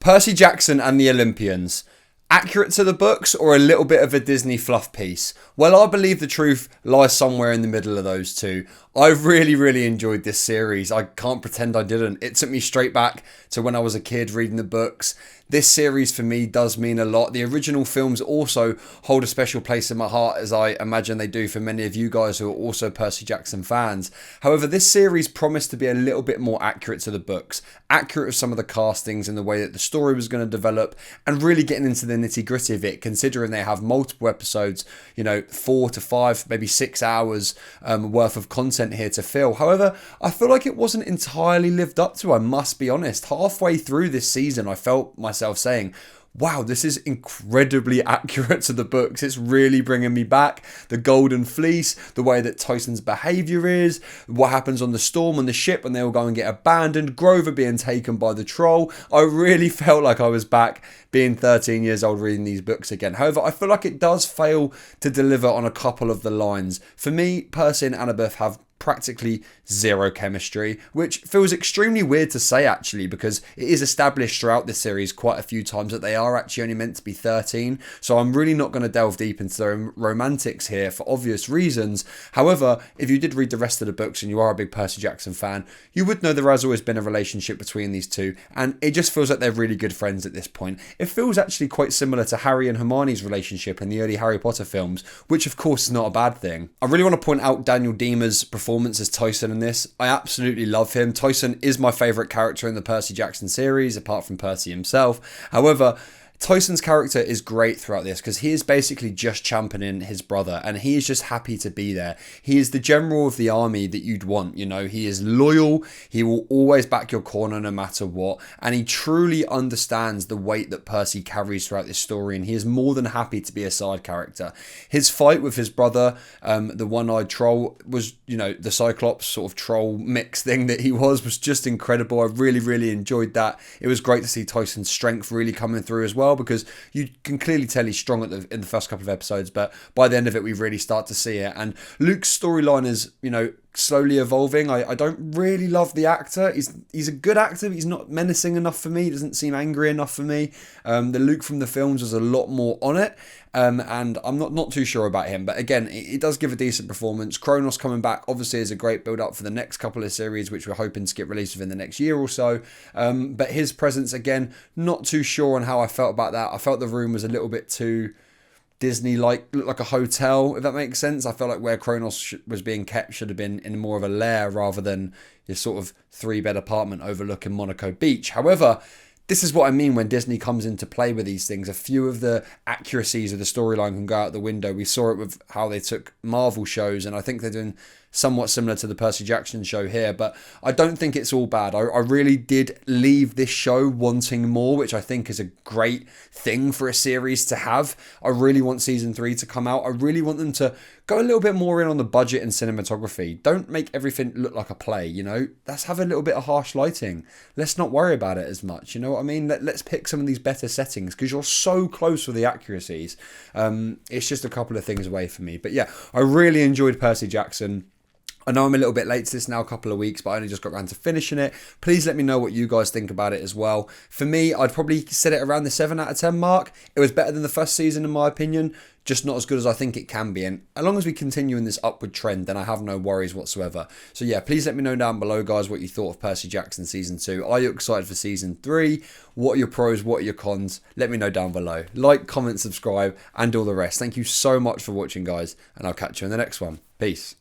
Percy Jackson and the Olympians. Accurate to the books or a little bit of a Disney fluff piece? Well, I believe the truth lies somewhere in the middle of those two. I really enjoyed this series. I can't pretend I didn't. It took me straight back to when I was a kid reading the books. This series for me does mean a lot. The original films also hold a special place in my heart, as I imagine they do for many of you guys who are also Percy Jackson fans. However, this series promised to be a little bit more accurate to the books, accurate with some of the castings and the way that the story was going to develop, and really getting into the nitty gritty of it, considering they have multiple episodes, 4 to 5, maybe 6 hours worth of content here to fill. However, I feel like it wasn't entirely lived up to, I must be honest. Halfway through this season, I felt myself saying, wow, this is incredibly accurate to the books. It's really bringing me back. The Golden Fleece, the way that Tyson's behaviour is, what happens on the Storm on the ship when they all go and get abandoned, Grover being taken by the troll. I really felt like I was back being 13 years old reading these books again. However, I feel like it does fail to deliver on a couple of the lines. For me, Percy and Annabeth have practically zero chemistry, which feels extremely weird to say actually, because it is established throughout this series quite a few times that they are actually only meant to be 13, so I'm really not going to delve deep into the romantics here for obvious reasons. However, if you did read the rest of the books and you are a big Percy Jackson fan, you would know there has always been a relationship between these two, and it just feels like they're really good friends at this point. It feels actually quite similar to Harry and Hermione's relationship in the early Harry Potter films, which of course is not a bad thing. I really want to point out Daniel Diemer's performance as Tyson in this. I absolutely love him. Tyson is my favourite character in the Percy Jackson series, apart from Percy himself. However, Tyson's character is great throughout this because he is basically just championing his brother and he is just happy to be there. He is the general of the army that you'd want, he is loyal, he will always back your corner no matter what, and he truly understands the weight that Percy carries throughout this story, and he is more than happy to be a side character. His fight with his brother, the one-eyed troll, was, the Cyclops sort of troll mix thing that he was just incredible. I really enjoyed that. It was great to see Tyson's strength really coming through as well, because you can clearly tell he's strong in the first couple of episodes, but by the end of it we really start to see it. And Luke's storyline is slowly evolving. I don't really love the actor. He's a good actor, but he's not menacing enough for me. He doesn't seem angry enough for me. The Luke from the films was a lot more on it, and I'm not too sure about him, but again, it does give a decent performance. Kronos coming back obviously is a great build up for the next couple of series, which we're hoping to get released within the next year or so, but his presence, again, not too sure on how I felt about that. I felt the room was a little bit too Disney looked like a hotel, if that makes sense. I felt like where Kronos was being kept should have been in more of a lair rather than this sort of 3-bed apartment overlooking Monaco Beach. However, this is what I mean when Disney comes into play with these things. A few of the accuracies of the storyline can go out the window. We saw it with how they took Marvel shows, and I think they're doing somewhat similar to the Percy Jackson show here, but I don't think it's all bad. I really did leave this show wanting more, which I think is a great thing for a series to have. I really want season 3 to come out. I really want them to go a little bit more in on the budget and cinematography. Don't make everything look like a play, Let's have a little bit of harsh lighting. Let's not worry about it as much, you know what I mean? Let's pick some of these better settings, because you're so close with the accuracies. It's just a couple of things away for me. But yeah, I really enjoyed Percy Jackson. I know I'm a little bit late to this now, a couple of weeks, but I only just got around to finishing it. Please let me know what you guys think about it as well. For me, I'd probably set it around the 7 out of 10 mark. It was better than the first season in my opinion, just not as good as I think it can be. And as long as we continue in this upward trend, then I have no worries whatsoever. So yeah, please let me know down below, guys, what you thought of Percy Jackson Season 2. Are you excited for Season 3? What are your pros? What are your cons? Let me know down below. Like, comment, subscribe, and all the rest. Thank you so much for watching, guys, and I'll catch you in the next one. Peace.